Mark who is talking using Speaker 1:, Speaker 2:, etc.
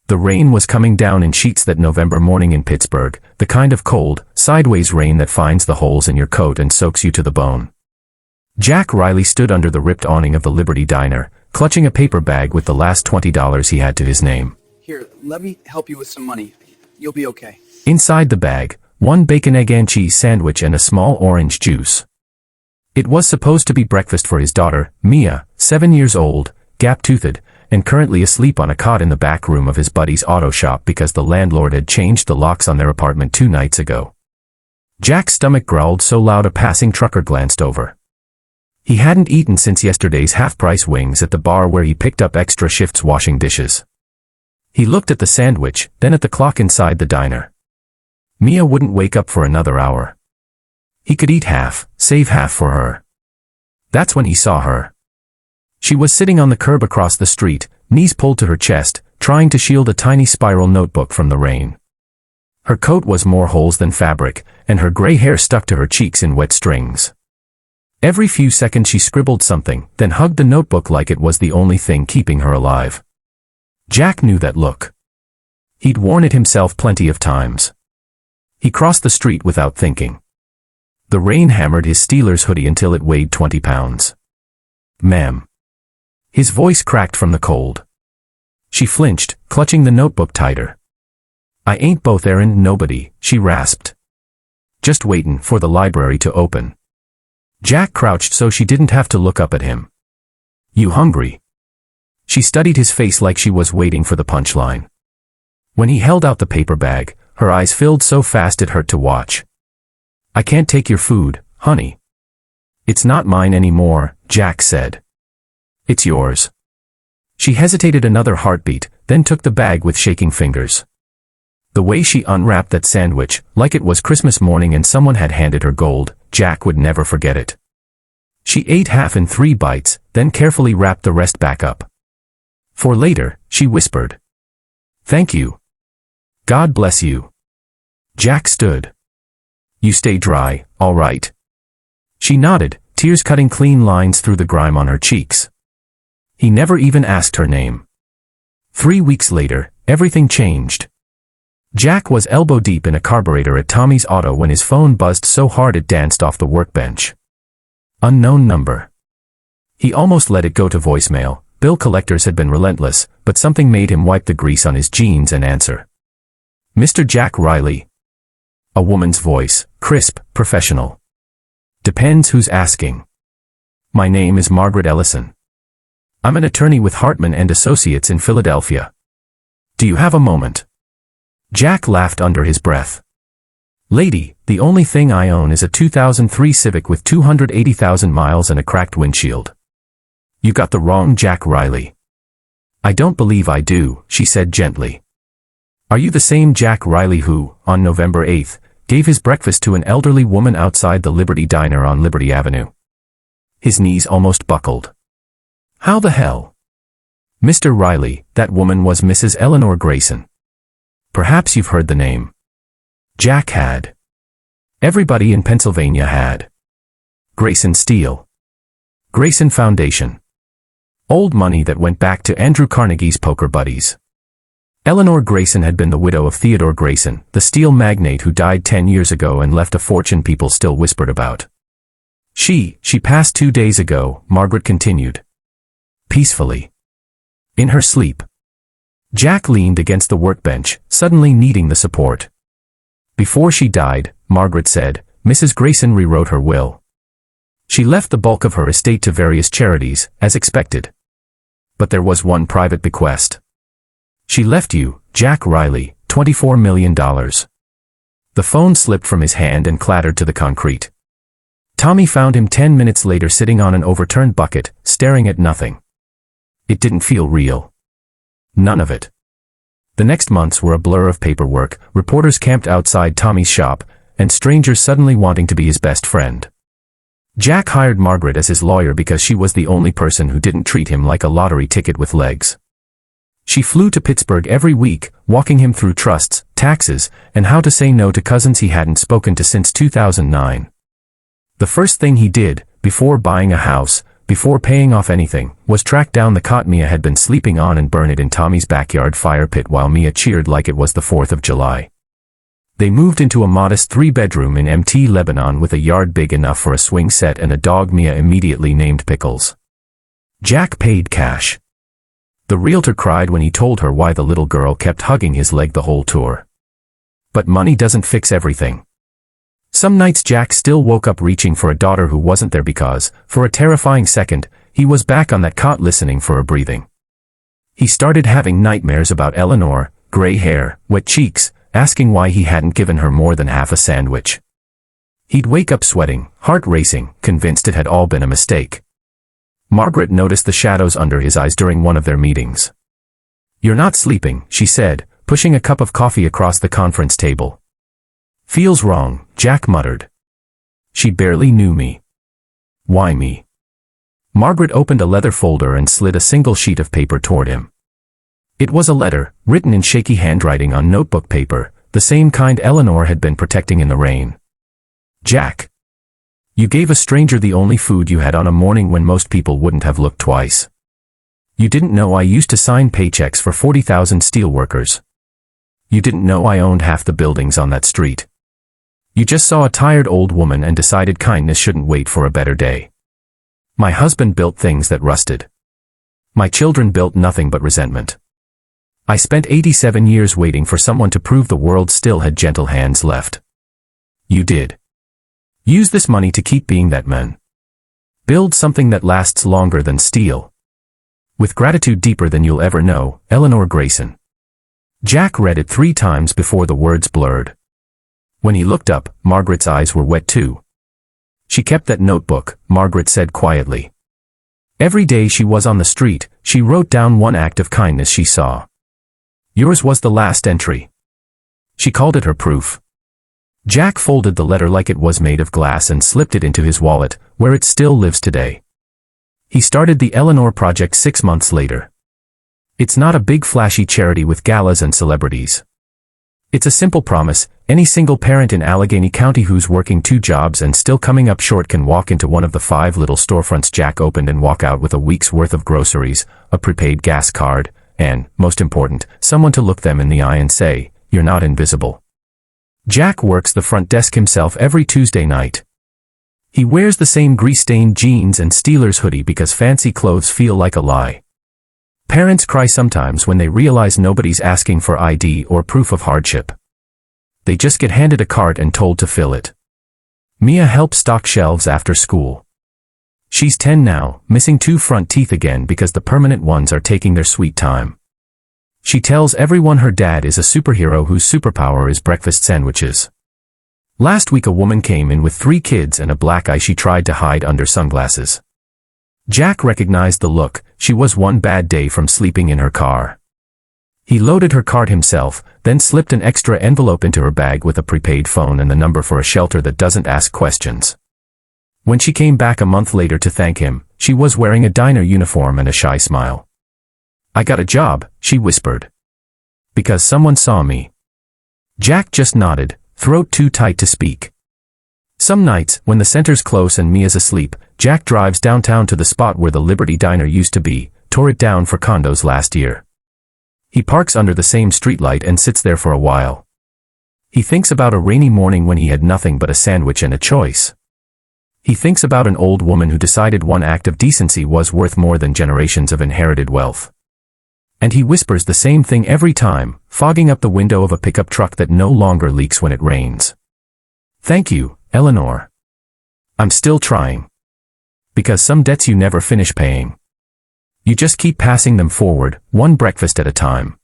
Speaker 1: The rain was coming down in sheets that November morning in Pittsburgh, the kind of cold, sideways rain that finds the holes in your coat and soaks you to the bone. Jack Riley stood under the ripped awning of the Liberty Diner, clutching a paper bag with the last $20 he had to his name.
Speaker 2: Here, let me help you with some money. You'll be okay.
Speaker 1: Inside the bag, one bacon, egg, and cheese sandwich and a small orange juice. It was supposed to be breakfast for his daughter, Mia, 7 years old, gap-toothed, and currently asleep on a cot in the back room of his buddy's auto shop because the landlord had changed the locks on their apartment 2 nights ago. Jack's stomach growled so loud a passing trucker glanced over. He hadn't eaten since yesterday's half-price wings at the bar where he picked up extra shifts washing dishes. He looked at the sandwich, then at the clock inside the diner. Mia wouldn't wake up for another hour. He could eat half, save half for her. That's when he saw her. She was sitting on the curb across the street, knees pulled to her chest, trying to shield a tiny spiral notebook from the rain. Her coat was more holes than fabric, and her gray hair stuck to her cheeks in wet strings. Every few seconds she scribbled something, then hugged the notebook like it was the only thing keeping her alive. Jack knew that look. He'd worn it himself plenty of times. He crossed the street without thinking. The rain hammered his Steelers hoodie until it weighed 20 pounds. "Ma'am." His voice cracked from the cold. She flinched, clutching the notebook tighter. "I ain't both Aaron, nobody," she rasped. "Just waitin' for the library to open." Jack crouched so she didn't have to look up at him. "You hungry?" She studied his face like she was waiting for the punchline. When he held out the paper bag, her eyes filled so fast it hurt to watch. "I can't take your food, honey." "It's not mine anymore," Jack said. "It's yours." She hesitated another heartbeat, then took the bag with shaking fingers. The way she unwrapped that sandwich, like it was Christmas morning and someone had handed her gold, Jack would never forget it. She ate half in 3 bites, then carefully wrapped the rest back up. For later, she whispered, "Thank you. God bless you." Jack stood. "You stay dry, all right?" She nodded, tears cutting clean lines through the grime on her cheeks. He never even asked her name. 3 weeks later, everything changed. Jack was elbow deep in a carburetor at Tommy's Auto when his phone buzzed so hard it danced off the workbench. Unknown number. He almost let it go to voicemail. Bill collectors had been relentless, but something made him wipe the grease on his jeans and answer. "Mr. Jack Riley." A woman's voice, crisp, professional. "Depends who's asking." "My name is Margaret Ellison. I'm an attorney with Hartman and Associates in Philadelphia. Do you have a moment?" Jack laughed under his breath. "Lady, the only thing I own is a 2003 Civic with 280,000 miles and a cracked windshield." "You got the wrong Jack Riley." "I don't believe I do," she said gently. "Are you the same Jack Riley who, on November 8th, gave his breakfast to an elderly woman outside the Liberty Diner on Liberty Avenue?" His knees almost buckled. "How the hell?" "Mr. Riley, that woman was Mrs. Eleanor Grayson. Perhaps you've heard the name." Jack had. Everybody in Pennsylvania had. Grayson Steel. Grayson Foundation. Old money that went back to Andrew Carnegie's poker buddies. Eleanor Grayson had been the widow of Theodore Grayson, the steel magnate who died 10 years ago and left a fortune people still whispered about. She passed 2 days ago," Margaret continued. Peacefully. In her sleep. Jack leaned against the workbench, suddenly needing the support. "Before she died," Margaret said, "Mrs. Grayson rewrote her will. She left the bulk of her estate to various charities, as expected. But there was one private bequest. She left you, Jack Riley, $24 million. The phone slipped from his hand and clattered to the concrete. Tommy found him 10 minutes later sitting on an overturned bucket, staring at nothing. It didn't feel real. None of it. The next months were a blur of paperwork, reporters camped outside Tommy's shop, and strangers suddenly wanting to be his best friend. Jack hired Margaret as his lawyer because she was the only person who didn't treat him like a lottery ticket with legs. She flew to Pittsburgh every week, walking him through trusts, taxes, and how to say no to cousins he hadn't spoken to since 2009. The first thing he did, before buying a house, before paying off anything, was track down the cot Mia had been sleeping on and burn it in Tommy's backyard fire pit while Mia cheered like it was the 4th of July. They moved into a modest 3-bedroom in MT Lebanon with a yard big enough for a swing set and a dog Mia immediately named Pickles. Jack paid cash. The realtor cried when he told her why the little girl kept hugging his leg the whole tour. But money doesn't fix everything. Some nights Jack still woke up reaching for a daughter who wasn't there because, for a terrifying second, he was back on that cot listening for her breathing. He started having nightmares about Eleanor, gray hair, wet cheeks, asking why he hadn't given her more than half a sandwich. He'd wake up sweating, heart racing, convinced it had all been a mistake. Margaret noticed the shadows under his eyes during one of their meetings. "You're not sleeping," she said, pushing a cup of coffee across the conference table. "Feels wrong," Jack muttered. "She barely knew me." "Why me?" Margaret opened a leather folder and slid a single sheet of paper toward him. It was a letter, written in shaky handwriting on notebook paper, the same kind Eleanor had been protecting in the rain. "Jack. You gave a stranger the only food you had on a morning when most people wouldn't have looked twice. You didn't know I used to sign paychecks for 40,000 steelworkers. You didn't know I owned half the buildings on that street. You just saw a tired old woman and decided kindness shouldn't wait for a better day. My husband built things that rusted. My children built nothing but resentment. I spent 87 years waiting for someone to prove the world still had gentle hands left. You did. Use this money to keep being that man. Build something that lasts longer than steel. With gratitude deeper than you'll ever know, Eleanor Grayson." Jack read it 3 times before the words blurred. When he looked up, Margaret's eyes were wet too. "She kept that notebook," Margaret said quietly. "Every day she was on the street, she wrote down one act of kindness she saw. Yours was the last entry. She called it her proof." Jack folded the letter like it was made of glass and slipped it into his wallet, where it still lives today. He started the Eleanor Project 6 months later. It's not a big flashy charity with galas and celebrities. It's a simple promise: any single parent in Allegheny County who's working 2 jobs and still coming up short can walk into one of the 5 little storefronts Jack opened and walk out with a week's worth of groceries, a prepaid gas card, and, most important, someone to look them in the eye and say, "You're not invisible." Jack works the front desk himself every Tuesday night. He wears the same grease-stained jeans and Steelers hoodie because fancy clothes feel like a lie. Parents cry sometimes when they realize nobody's asking for ID or proof of hardship. They just get handed a cart and told to fill it. Mia helps stock shelves after school. She's 10 now, missing 2 front teeth again because the permanent ones are taking their sweet time. She tells everyone her dad is a superhero whose superpower is breakfast sandwiches. Last week a woman came in with 3 kids and a black eye she tried to hide under sunglasses. Jack recognized the look. She was one bad day from sleeping in her car. He loaded her cart himself, then slipped an extra envelope into her bag with a prepaid phone and the number for a shelter that doesn't ask questions. When she came back a month later to thank him, she was wearing a diner uniform and a shy smile. "I got a job," she whispered. "Because someone saw me." Jack just nodded, throat too tight to speak. Some nights, when the center's close and Mia's asleep, Jack drives downtown to the spot where the Liberty Diner used to be, tore it down for condos last year. He parks under the same streetlight and sits there for a while. He thinks about a rainy morning when he had nothing but a sandwich and a choice. He thinks about an old woman who decided one act of decency was worth more than generations of inherited wealth. And he whispers the same thing every time, fogging up the window of a pickup truck that no longer leaks when it rains. "Thank you, Eleanor. I'm still trying. Because some debts you never finish paying. You just keep passing them forward, one breakfast at a time."